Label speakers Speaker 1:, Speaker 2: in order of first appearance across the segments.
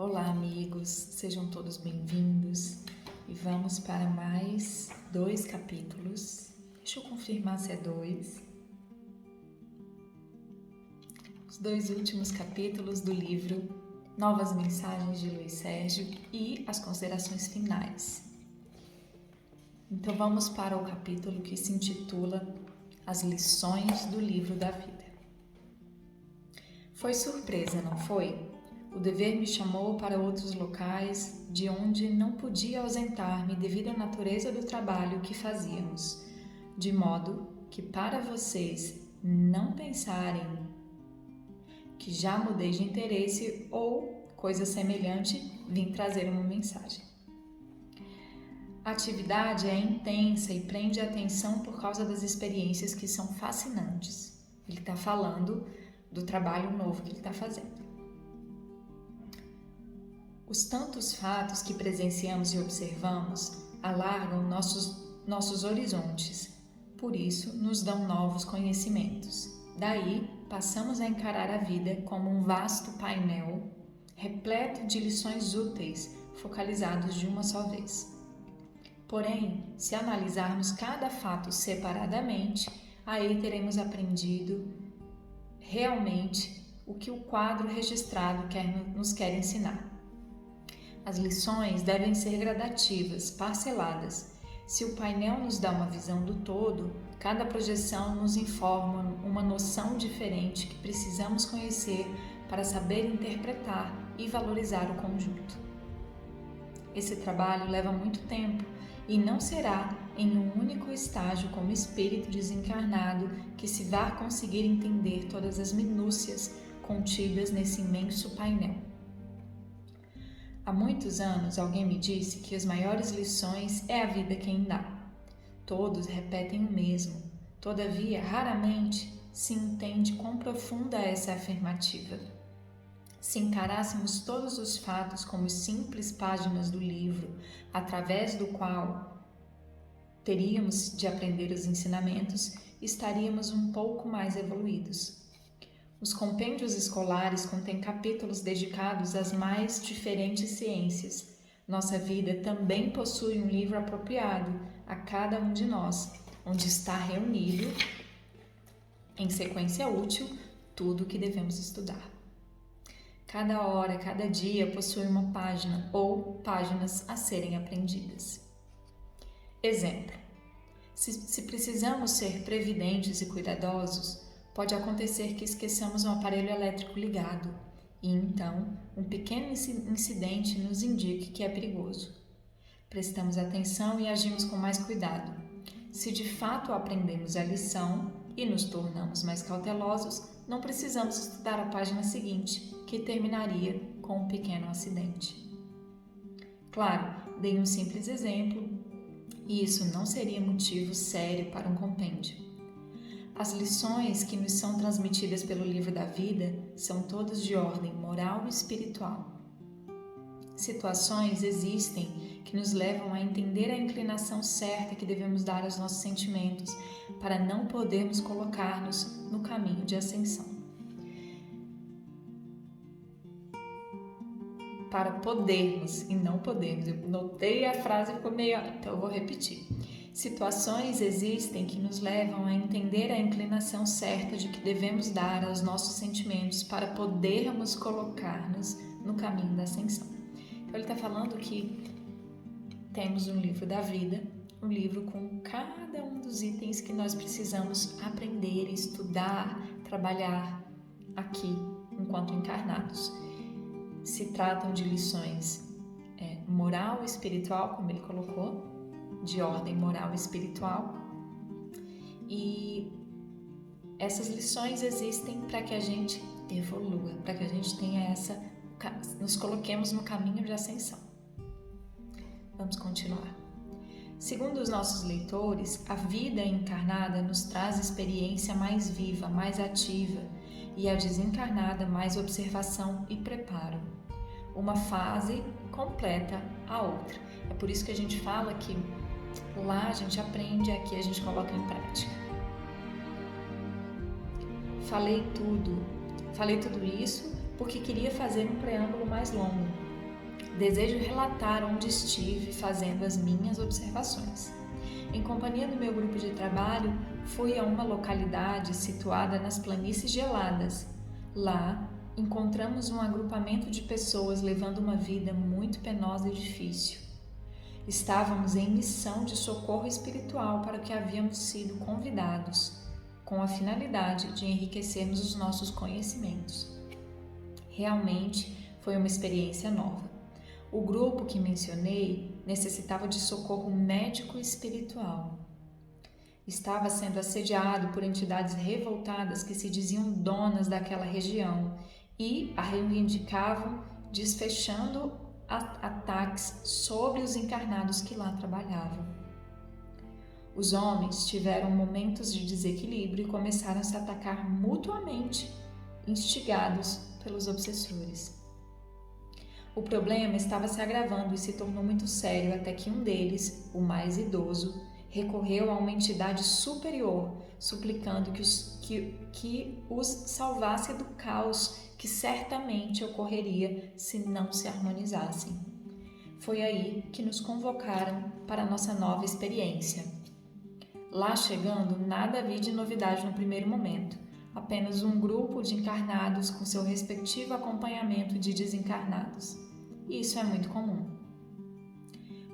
Speaker 1: Olá, amigos, sejam todos bem-vindos e vamos para mais 2 capítulos. Deixa eu confirmar se é 2. Os 2 últimos capítulos do livro Novas Mensagens de Luiz Sérgio e as considerações finais. Então vamos para o capítulo que se intitula As Lições do Livro da Vida. Foi surpresa, não foi? O dever me chamou para outros locais de onde não podia ausentar-me devido à natureza do trabalho que fazíamos, de modo que para vocês não pensarem que já mudei de interesse ou coisa semelhante, vim trazer uma mensagem. A atividade é intensa e prende a atenção por causa das experiências que são fascinantes. Ele está falando do trabalho novo que ele está fazendo. Os tantos fatos que presenciamos e observamos alargam nossos horizontes, por isso nos dão novos conhecimentos. Daí, passamos a encarar a vida como um vasto painel repleto de lições úteis, focalizados de uma só vez. Porém, se analisarmos cada fato separadamente, aí teremos aprendido realmente o que o quadro registrado nos quer ensinar. As lições devem ser gradativas, parceladas. Se o painel nos dá uma visão do todo, cada projeção nos informa uma noção diferente que precisamos conhecer para saber interpretar e valorizar o conjunto. Esse trabalho leva muito tempo e não será em um único estágio como espírito desencarnado que se vá conseguir entender todas as minúcias contidas nesse imenso painel. Há muitos anos alguém me disse que as maiores lições é a vida quem dá. Todos repetem o mesmo, todavia raramente se entende quão profunda é essa afirmativa. Se encarássemos todos os fatos como simples páginas do livro, através do qual teríamos de aprender os ensinamentos, estaríamos um pouco mais evoluídos. Os compêndios escolares contêm capítulos dedicados às mais diferentes ciências. Nossa vida também possui um livro apropriado a cada um de nós, onde está reunido, em sequência útil, tudo o que devemos estudar. Cada hora, cada dia possui uma página ou páginas a serem aprendidas. Exemplo: se precisamos ser previdentes e cuidadosos, pode acontecer que esqueçamos um aparelho elétrico ligado e, então, um pequeno incidente nos indique que é perigoso. Prestamos atenção e agimos com mais cuidado. Se de fato aprendemos a lição e nos tornamos mais cautelosos, não precisamos estudar a página seguinte, que terminaria com um pequeno acidente. Claro, dei um simples exemplo e isso não seria motivo sério para um compêndio. As lições que nos são transmitidas pelo livro da vida são todas de ordem moral e espiritual. Situações existem que nos levam a entender a inclinação certa que devemos dar aos nossos sentimentos para não podermos colocar-nos no caminho de ascensão. Para podermos e não podermos. Eu notei a frase e ficou meio... Então eu vou repetir. Situações existem que nos levam a entender a inclinação certa de que devemos dar aos nossos sentimentos para podermos colocar-nos no caminho da ascensão. Então ele está falando que temos um livro da vida, um livro com cada um dos itens que nós precisamos aprender, estudar, trabalhar aqui enquanto encarnados. Se tratam de lições moral e espiritual, como ele colocou, de ordem moral e espiritual, e essas lições existem para que a gente evolua, para que a gente tenha nos coloquemos no caminho de ascensão. Vamos continuar. Segundo os nossos leitores, a vida encarnada nos traz experiência mais viva, mais ativa, e a desencarnada mais observação e preparo. Uma fase completa a outra. É por isso que a gente fala que lá a gente aprende, aqui a gente coloca em prática. Falei tudo isso porque queria fazer um preâmbulo mais longo. Desejo relatar onde estive fazendo as minhas observações. Em companhia do meu grupo de trabalho, fui a uma localidade situada nas planícies geladas. Lá, encontramos um agrupamento de pessoas levando uma vida muito penosa e difícil. Estávamos em missão de socorro espiritual para o que havíamos sido convidados, com a finalidade de enriquecermos os nossos conhecimentos. Realmente foi uma experiência nova. O grupo que mencionei necessitava de socorro médico e espiritual. Estava sendo assediado por entidades revoltadas que se diziam donas daquela região e a reivindicavam, desfechando ataques sobre os encarnados que lá trabalhavam. Os homens tiveram momentos de desequilíbrio e começaram a se atacar mutuamente, instigados pelos obsessores. O problema estava se agravando e se tornou muito sério até que um deles, o mais idoso, recorreu a uma entidade superior, suplicando que os salvasse do caos que certamente ocorreria se não se harmonizassem. Foi aí que nos convocaram para a nossa nova experiência. Lá chegando, nada havia de novidade no primeiro momento, apenas um grupo de encarnados com seu respectivo acompanhamento de desencarnados. Isso é muito comum.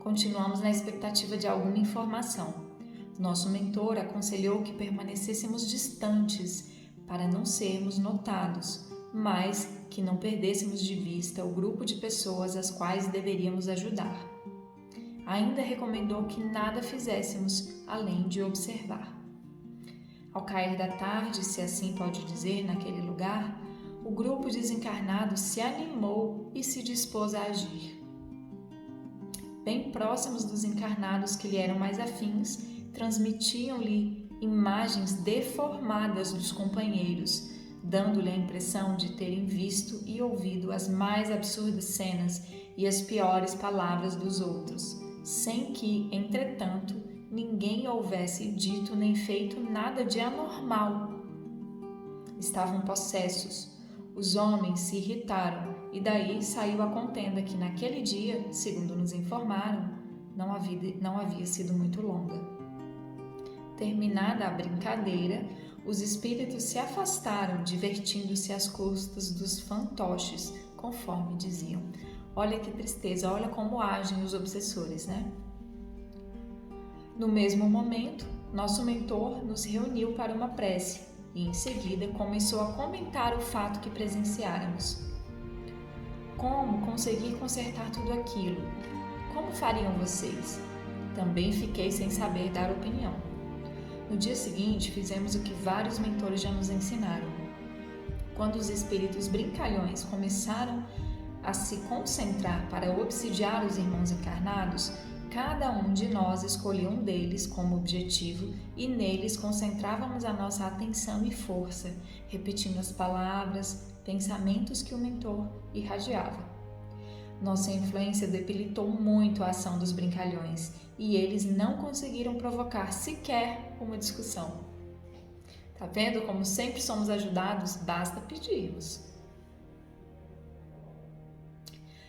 Speaker 1: Continuamos na expectativa de alguma informação. Nosso mentor aconselhou que permanecêssemos distantes para não sermos notados, mas que não perdêssemos de vista o grupo de pessoas às quais deveríamos ajudar. Ainda recomendou que nada fizéssemos além de observar. Ao cair da tarde, se assim pode dizer, naquele lugar, o grupo desencarnado se animou e se dispôs a agir. Bem próximos dos encarnados que lhe eram mais afins, transmitiam-lhe imagens deformadas dos companheiros, dando-lhe a impressão de terem visto e ouvido as mais absurdas cenas e as piores palavras dos outros, sem que, entretanto, ninguém houvesse dito nem feito nada de anormal. Estavam possessos. Os homens se irritaram e daí saiu a contenda que naquele dia, segundo nos informaram, não havia sido muito longa. Terminada a brincadeira, os espíritos se afastaram, divertindo-se às custas dos fantoches, conforme diziam. Olha que tristeza, olha como agem os obsessores, né? No mesmo momento, nosso mentor nos reuniu para uma prece e, em seguida, começou a comentar o fato que presenciáramos. Como conseguir consertar tudo aquilo? Como fariam vocês? Também fiquei sem saber dar opinião. No dia seguinte, fizemos o que vários mentores já nos ensinaram. Quando os espíritos brincalhões começaram a se concentrar para obsidiar os irmãos encarnados, cada um de nós escolheu um deles como objetivo e neles concentrávamos a nossa atenção e força, repetindo as palavras, pensamentos que o mentor irradiava. Nossa influência debilitou muito a ação dos brincalhões e eles não conseguiram provocar sequer uma discussão. Tá vendo como sempre somos ajudados? Basta pedirmos.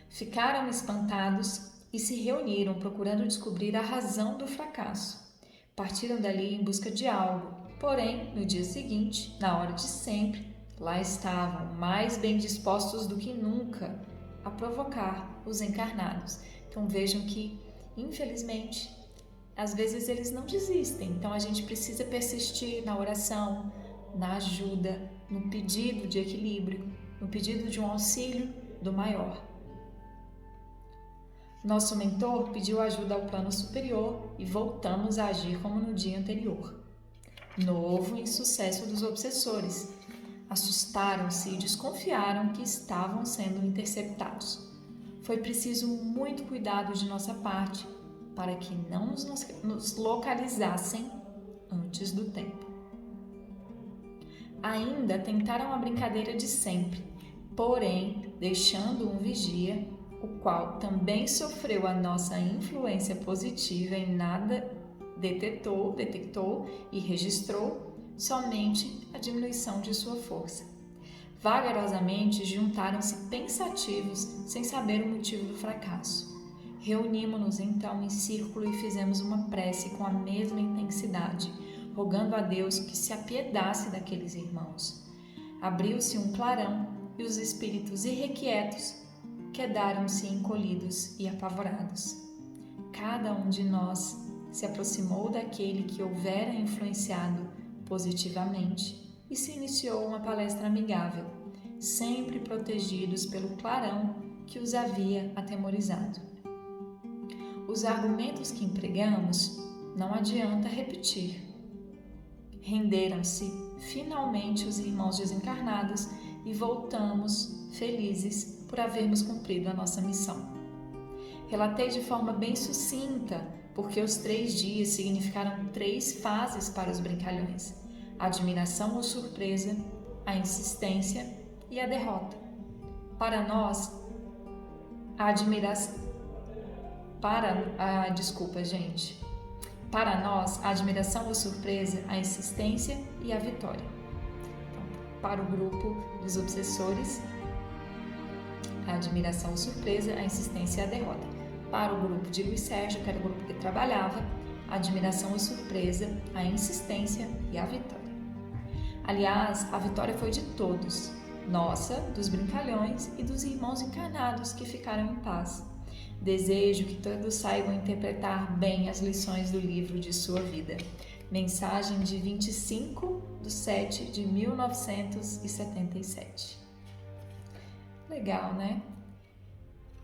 Speaker 1: Ficaram espantados e se reuniram procurando descobrir a razão do fracasso. Partiram dali em busca de algo, porém, no dia seguinte, na hora de sempre, lá estavam, mais bem dispostos do que nunca, a provocar os encarnados. Então vejam que, infelizmente, às vezes eles não desistem. Então a gente precisa persistir na oração, na ajuda, no pedido de equilíbrio, no pedido de um auxílio do maior. Nosso mentor pediu ajuda ao plano superior e voltamos a agir como no dia anterior. Novo insucesso dos obsessores. Assustaram-se e desconfiaram que estavam sendo interceptados. Foi preciso muito cuidado de nossa parte para que não nos localizassem antes do tempo. Ainda tentaram a brincadeira de sempre, porém deixando um vigia, o qual também sofreu a nossa influência positiva em nada detectou e registrou somente a diminuição de sua força. Vagarosamente juntaram-se pensativos, sem saber o motivo do fracasso. Reunimos-nos então em círculo e fizemos uma prece com a mesma intensidade, rogando a Deus que se apiedasse daqueles irmãos. Abriu-se um clarão e os espíritos irrequietos quedaram-se encolhidos e apavorados. Cada um de nós se aproximou daquele que houvera influenciado positivamente e se iniciou uma palestra amigável, sempre protegidos pelo clarão que os havia atemorizado. Os argumentos que empregamos não adianta repetir. Renderam-se finalmente os irmãos desencarnados e voltamos felizes por havermos cumprido a nossa missão. Relatei de forma bem sucinta, porque os 3 dias significaram 3 fases para os brincalhões: a admiração ou surpresa, a insistência e a derrota. Para nós, a admiração... Para nós, a admiração ou surpresa, a insistência e a vitória. Então, para o grupo dos obsessores, a admiração ou surpresa, a insistência e a derrota. Para o grupo de Luiz Sérgio, que era o grupo que trabalhava, a admiração ou surpresa, a insistência e a vitória. Aliás, a vitória foi de todos, nossa, dos brincalhões e dos irmãos encarnados que ficaram em paz. Desejo que todos saibam interpretar bem as lições do livro de sua vida. Mensagem de 25/7/1977. Legal, né?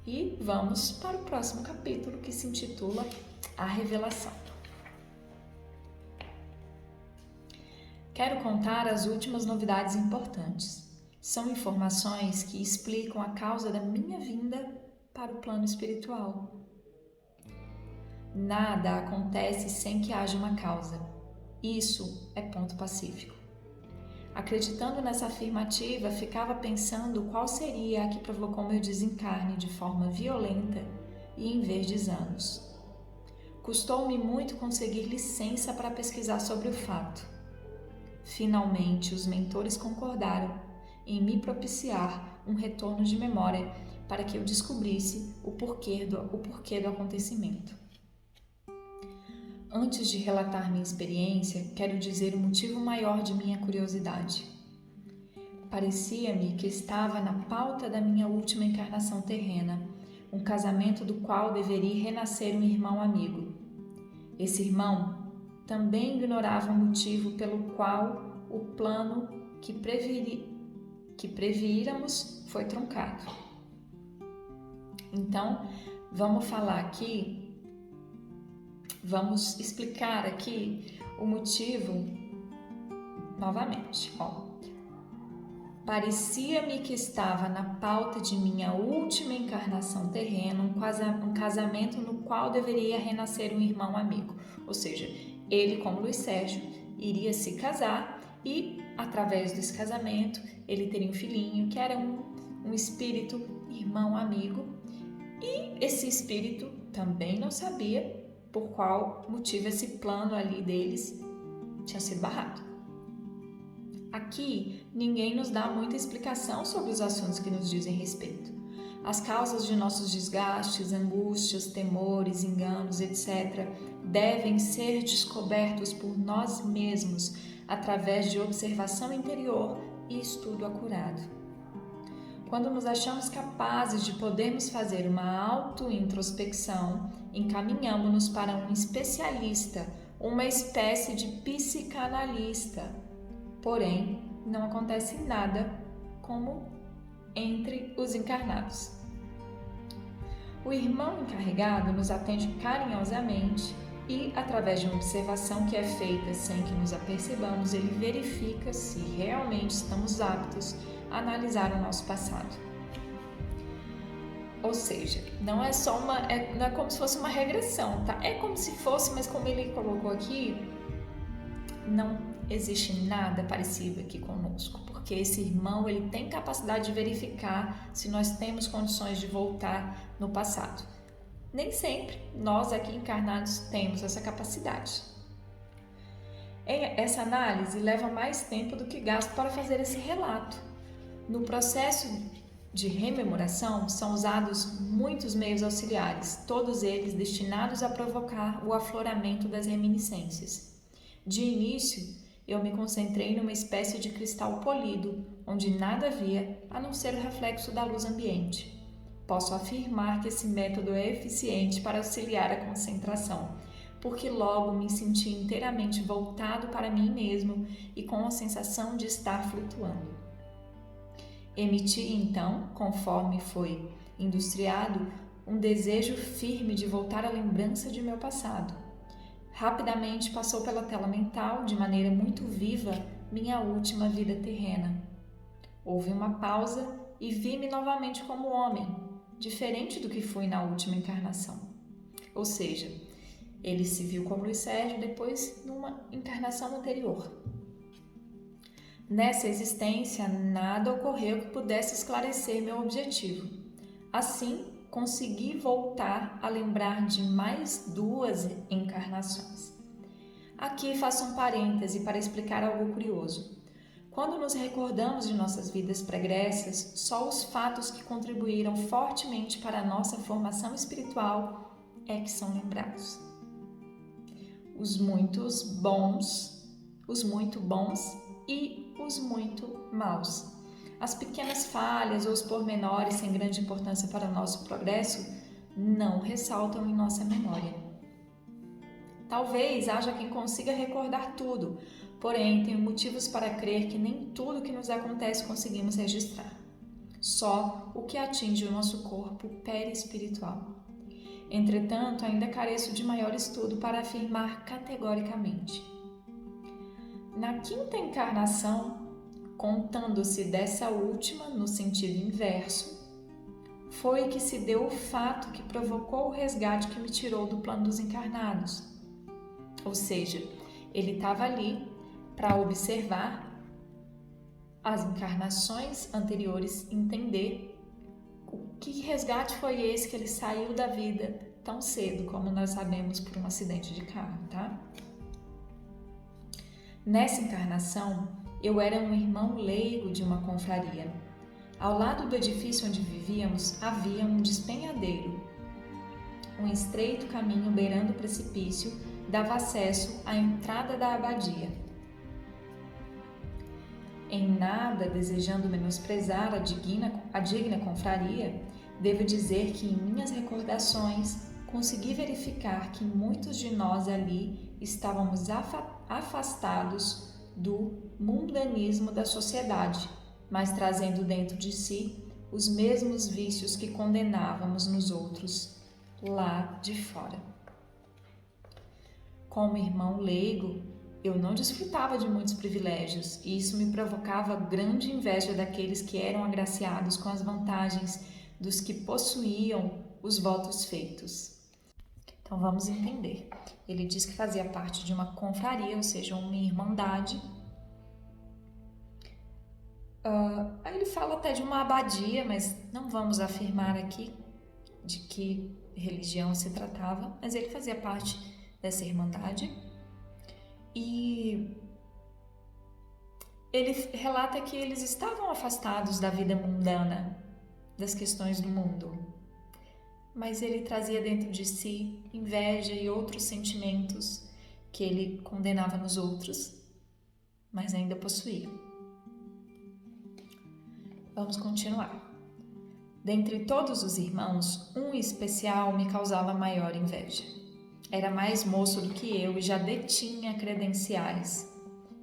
Speaker 1: E vamos para o próximo capítulo, que se intitula A Revelação. Quero contar as últimas novidades importantes. São informações que explicam a causa da minha vinda para o plano espiritual. Nada acontece sem que haja uma causa. Isso é ponto pacífico. Acreditando nessa afirmativa, ficava pensando qual seria a que provocou meu desencarne de forma violenta e em verdes anos. Custou-me muito conseguir licença para pesquisar sobre o fato. Finalmente, os mentores concordaram em me propiciar um retorno de memória para que eu descobrisse o porquê do acontecimento. Antes de relatar minha experiência, quero dizer o motivo maior de minha curiosidade. Parecia-me que estava na pauta da minha última encarnação terrena, um casamento do qual deveria renascer um irmão amigo. Esse irmão também ignorava o motivo pelo qual o plano que prevíamos foi truncado. Então, vamos explicar aqui o motivo novamente. Parecia-me que estava na pauta de minha última encarnação terrena um casamento no qual deveria renascer um irmão amigo. Ou seja, ele, como Luiz Sérgio, iria se casar e, através desse casamento, ele teria um filhinho que era um espírito irmão amigo. E esse espírito também não sabia por qual motivo esse plano ali deles tinha sido barrado. Aqui, ninguém nos dá muita explicação sobre os assuntos que nos dizem respeito. As causas de nossos desgastes, angústias, temores, enganos, etc., devem ser descobertos por nós mesmos através de observação interior e estudo acurado. Quando nos achamos capazes de podermos fazer uma auto-introspecção, encaminhamos-nos para um especialista, uma espécie de psicanalista. Porém, não acontece nada como entre os encarnados. O irmão encarregado nos atende carinhosamente e, através de uma observação que é feita sem que nos apercebamos, ele verifica se realmente estamos aptos a analisar o nosso passado. Ou seja, não é como se fosse uma regressão, tá? É como se fosse, mas como ele colocou aqui, não existe nada parecido aqui conosco, porque esse irmão ele tem capacidade de verificar se nós temos condições de voltar no passado. Nem sempre nós aqui encarnados temos essa capacidade. Essa análise leva mais tempo do que gasto para fazer esse relato. No processo de rememoração são usados muitos meios auxiliares, todos eles destinados a provocar o afloramento das reminiscências. De início, eu me concentrei numa espécie de cristal polido, onde nada havia a não ser o reflexo da luz ambiente. Posso afirmar que esse método é eficiente para auxiliar a concentração, porque logo me senti inteiramente voltado para mim mesmo e com a sensação de estar flutuando. Emiti então, conforme foi industriado, um desejo firme de voltar à lembrança de meu passado. Rapidamente passou pela tela mental, de maneira muito viva, minha última vida terrena. Houve uma pausa e vi-me novamente como homem, diferente do que fui na última encarnação. Ou seja, ele se viu como Luiz Sérgio depois numa encarnação anterior. Nessa existência, nada ocorreu que pudesse esclarecer meu objetivo. Assim, consegui voltar a lembrar de mais 2 encarnações. Aqui faço um parêntese para explicar algo curioso. Quando nos recordamos de nossas vidas pregressas, só os fatos que contribuíram fortemente para a nossa formação espiritual é que são lembrados. Os muito bons e os muito maus. As pequenas falhas ou os pormenores sem grande importância para o nosso progresso não ressaltam em nossa memória. Talvez haja quem consiga recordar tudo, porém tenho motivos para crer que nem tudo que nos acontece conseguimos registrar. Só o que atinge o nosso corpo perispiritual. Entretanto, ainda careço de maior estudo para afirmar categoricamente. Na 5ª encarnação, contando-se dessa última no sentido inverso, foi que se deu o fato que provocou o resgate que me tirou do plano dos encarnados. Ou seja, ele estava ali para observar as encarnações anteriores, entender o que resgate foi esse que ele saiu da vida tão cedo, como nós sabemos por um acidente de carro, tá? Nessa encarnação, eu era um irmão leigo de uma confraria. Ao lado do edifício onde vivíamos havia um despenhadeiro. Um estreito caminho beirando o precipício dava acesso à entrada da abadia. Em nada desejando menosprezar a digna confraria, devo dizer que em minhas recordações consegui verificar que muitos de nós ali estávamos afastados do mundanismo da sociedade, mas trazendo dentro de si os mesmos vícios que condenávamos nos outros lá de fora. Como irmão leigo, eu não desfrutava de muitos privilégios e isso me provocava grande inveja daqueles que eram agraciados com as vantagens dos que possuíam os votos feitos. Então vamos entender. Ele diz que fazia parte de uma confraria, ou seja, uma irmandade. Aí ele fala até de uma abadia, mas não vamos afirmar aqui de que religião se tratava, mas ele fazia parte dessa irmandade. E ele relata que eles estavam afastados da vida mundana, das questões do mundo, mas ele trazia dentro de si inveja e outros sentimentos que ele condenava nos outros, mas ainda possuía. Vamos continuar. Dentre todos os irmãos, um especial me causava maior inveja. Era mais moço do que eu e já detinha credenciais.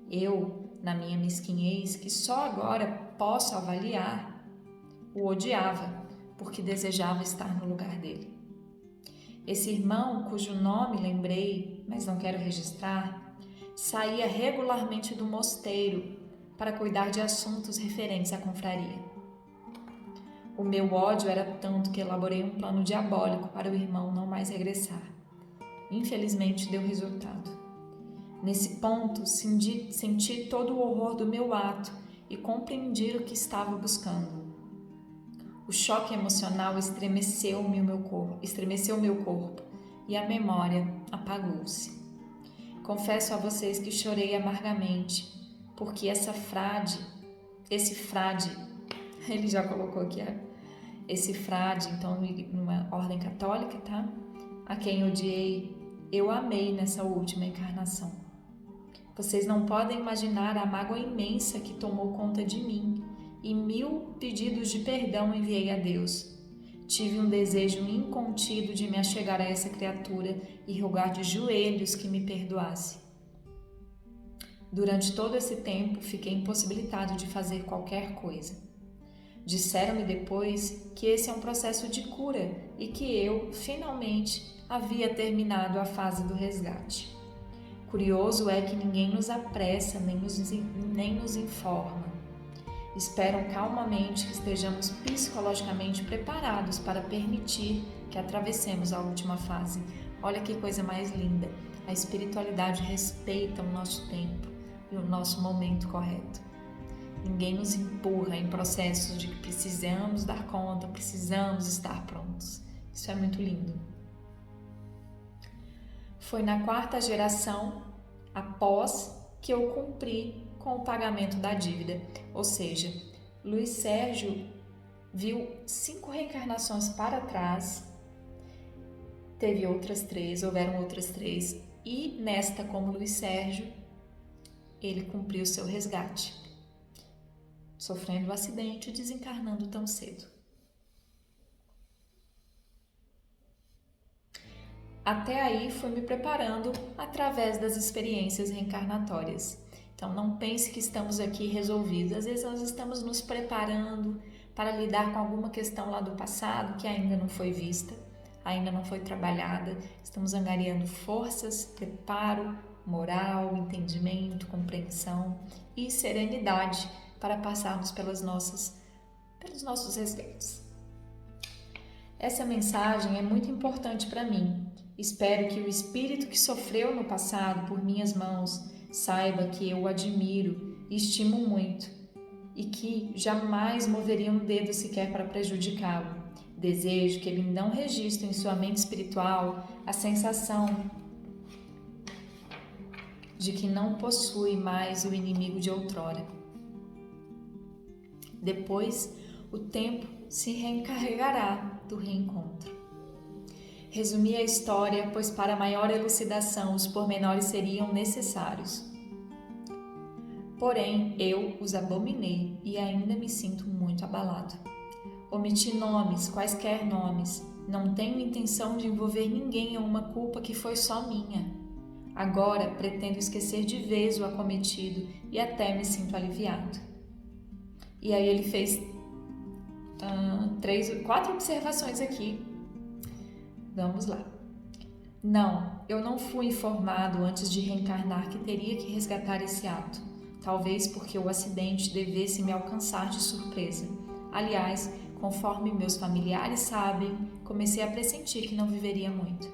Speaker 1: Eu, na minha mesquinhez, que só agora posso avaliar, o odiava, porque desejava estar no lugar dele. Esse irmão, cujo nome lembrei, mas não quero registrar, saía regularmente do mosteiro para cuidar de assuntos referentes à confraria. O meu ódio era tanto que elaborei um plano diabólico para o irmão não mais regressar. Infelizmente, deu resultado. Nesse ponto, senti todo o horror do meu ato e compreendi o que estava buscando. O choque emocional estremeceu o meu corpo e a memória apagou-se. Confesso a vocês que chorei amargamente, porque esse frade Ele já colocou aqui esse frade, então, numa ordem católica, tá? A quem odiei, eu amei nessa última encarnação. Vocês não podem imaginar a mágoa imensa que tomou conta de mim e 1000 pedidos de perdão enviei a Deus. Tive um desejo incontido de me achegar a essa criatura e rogar de joelhos que me perdoasse. Durante todo esse tempo, fiquei impossibilitado de fazer qualquer coisa. Disseram-me depois que esse é um processo de cura e que eu, finalmente, havia terminado a fase do resgate. Curioso é que ninguém nos apressa nem nos informa. Esperam calmamente que estejamos psicologicamente preparados para permitir que atravessemos a última fase. Olha que coisa mais linda! A espiritualidade respeita o nosso tempo e o nosso momento correto. Ninguém nos empurra em processos de que precisamos dar conta, precisamos estar prontos. Isso é muito lindo. Foi na 4ª geração, após, que eu cumpri com o pagamento da dívida. Ou seja, Luiz Sérgio viu 5 reencarnações para trás, teve houveram outras 3, e nesta, como Luiz Sérgio, ele cumpriu seu resgate, sofrendo um acidente e desencarnando tão cedo. Até aí fui me preparando através das experiências reencarnatórias. Então não pense que estamos aqui resolvidos. Às vezes nós estamos nos preparando para lidar com alguma questão lá do passado que ainda não foi vista, ainda não foi trabalhada. Estamos angariando forças, preparo, moral, entendimento, compreensão e serenidade para passarmos pelos nossos resgates. Essa mensagem é muito importante para mim. Espero que o espírito que sofreu no passado por minhas mãos saiba que eu o admiro e estimo muito e que jamais moveria um dedo sequer para prejudicá-lo. Desejo que ele não registre em sua mente espiritual a sensação de que não possui mais o inimigo de outrora. Depois, o tempo se reencarregará do reencontro. Resumi a história, pois para maior elucidação os pormenores seriam necessários. Porém, eu os abominei e ainda me sinto muito abalado. Omiti nomes, quaisquer nomes. Não tenho intenção de envolver ninguém em uma culpa que foi só minha. Agora pretendo esquecer de vez o acometido e até me sinto aliviado. E aí ele fez 4 observações aqui. Vamos lá. Não, eu não fui informado antes de reencarnar que teria que resgatar esse ato. Talvez porque o acidente devesse me alcançar de surpresa. Aliás, conforme meus familiares sabem, comecei a pressentir que não viveria muito.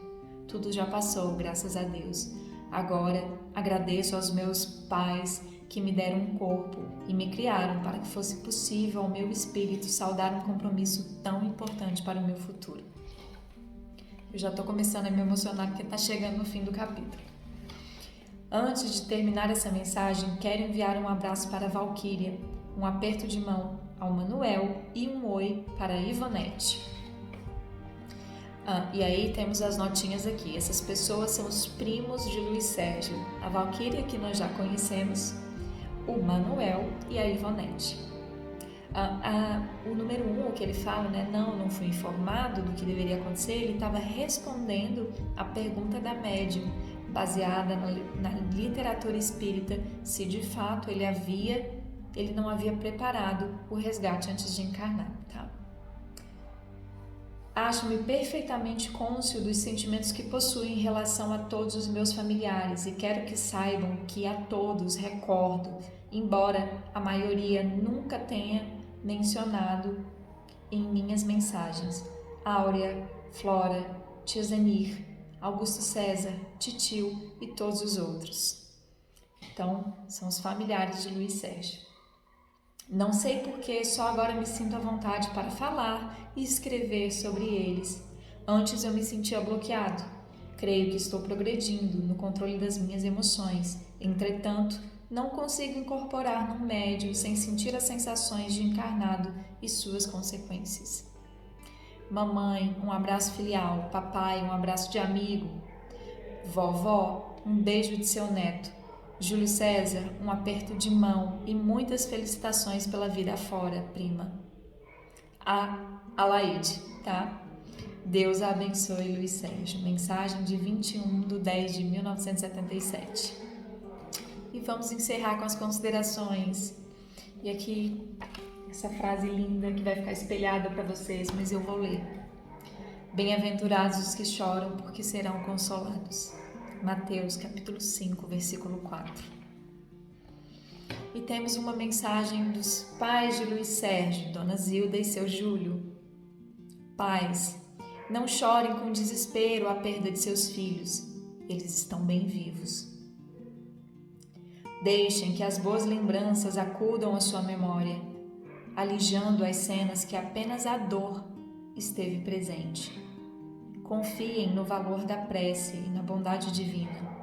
Speaker 1: Tudo já passou, graças a Deus. Agora, agradeço aos meus pais que me deram um corpo e me criaram para que fosse possível ao meu espírito saldar um compromisso tão importante para o meu futuro. Eu já estou começando a me emocionar porque está chegando no fim do capítulo. Antes de terminar essa mensagem, quero enviar um abraço para a Valquíria, um aperto de mão ao Manuel e um oi para a Ivonete. E aí temos as notinhas aqui. Essas pessoas são os primos de Luiz Sérgio. A Valquíria, que nós já conhecemos, o Manuel e a Ivonete. O número 1, o que ele fala, né? Não fui informado do que deveria acontecer. Ele estava respondendo a pergunta da médium, baseada na literatura espírita, se de fato ele não havia preparado o resgate antes de encarnar, tá? Acho-me perfeitamente cônscio dos sentimentos que possuo em relação a todos os meus familiares e quero que saibam que a todos recordo, embora a maioria nunca tenha mencionado em minhas mensagens. Áurea, Flora, Tia Zenir, Augusto César, Titio e todos os outros. Então, são os familiares de Luiz Sérgio. Não sei por que só agora me sinto à vontade para falar e escrever sobre eles. Antes eu me sentia bloqueado. Creio que estou progredindo no controle das minhas emoções. Entretanto, não consigo incorporar num médio sem sentir as sensações de encarnado e suas consequências. Mamãe, um abraço filial. Papai, um abraço de amigo. Vovó, um beijo de seu neto. Júlio César, um aperto de mão e muitas felicitações pela vida afora, prima. A Alaide, tá? Deus a abençoe, Luiz Sérgio. Mensagem de 21/10/1977. E vamos encerrar com as considerações. E aqui, essa frase linda que vai ficar espelhada para vocês, mas eu vou ler. Bem-aventurados os que choram, porque serão consolados. Mateus, capítulo 5, versículo 4. E temos uma mensagem dos pais de Luiz Sérgio, Dona Zilda e seu Júlio. Pais, não chorem com desespero a perda de seus filhos. Eles estão bem vivos. Deixem que as boas lembranças acudam à sua memória, alijando as cenas que apenas a dor esteve presente. Confiem no valor da prece e na bondade divina.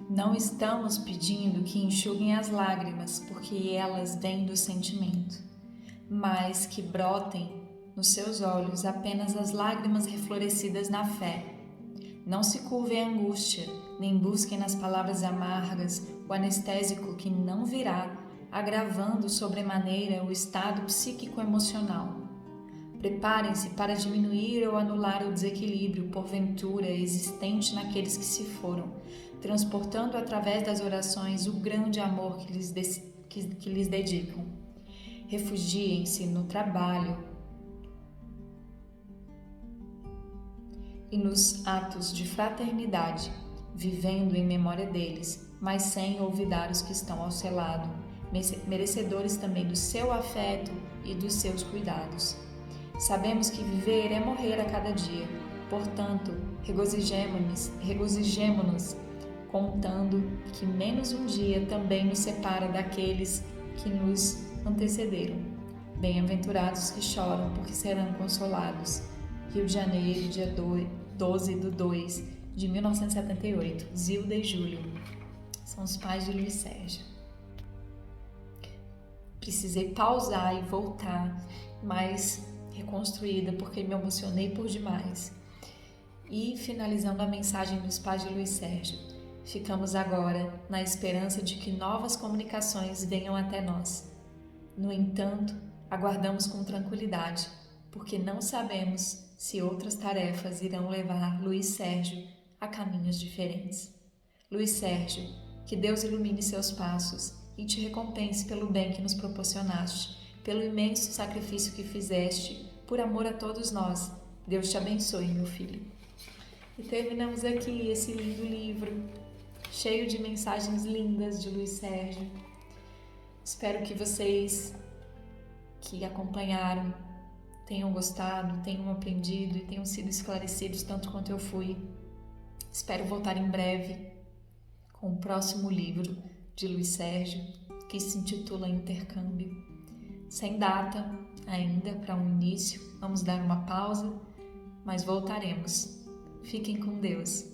Speaker 1: Não estamos pedindo que enxuguem as lágrimas, porque elas vêm do sentimento, mas que brotem nos seus olhos apenas as lágrimas reflorescidas na fé. Não se curvem à angústia, nem busquem nas palavras amargas o anestésico que não virá, agravando sobremaneira o estado psíquico-emocional. Preparem-se para diminuir ou anular o desequilíbrio, porventura, existente naqueles que se foram, transportando através das orações o grande amor que lhes dedicam. Refugiem-se no trabalho e nos atos de fraternidade, vivendo em memória deles, mas sem olvidar os que estão ao seu lado, merecedores também do seu afeto e dos seus cuidados. Sabemos que viver é morrer a cada dia, portanto, regozijemo-nos, contando que menos um dia também nos separa daqueles que nos antecederam. Bem-aventurados que choram, porque serão consolados. Rio de Janeiro, dia 12/2/1978. Zilda e Júlio são os pais de Luiz Sérgio. Precisei pausar e voltar, mas reconstruída, porque me emocionei por demais. E finalizando a mensagem dos pais de Luiz Sérgio, ficamos agora na esperança de que novas comunicações venham até nós. No entanto, aguardamos com tranquilidade, porque não sabemos se outras tarefas irão levar Luiz Sérgio a caminhos diferentes. Luiz Sérgio, que Deus ilumine seus passos e te recompense pelo bem que nos proporcionaste, pelo imenso sacrifício que fizeste, por amor a todos nós. Deus te abençoe, meu filho. E terminamos aqui esse lindo livro, cheio de mensagens lindas de Luiz Sérgio. Espero que vocês que acompanharam tenham gostado, tenham aprendido e tenham sido esclarecidos tanto quanto eu fui. Espero voltar em breve com o próximo livro de Luiz Sérgio, que se intitula Intercâmbio. Sem data ainda para um início, vamos dar uma pausa, mas voltaremos. Fiquem com Deus.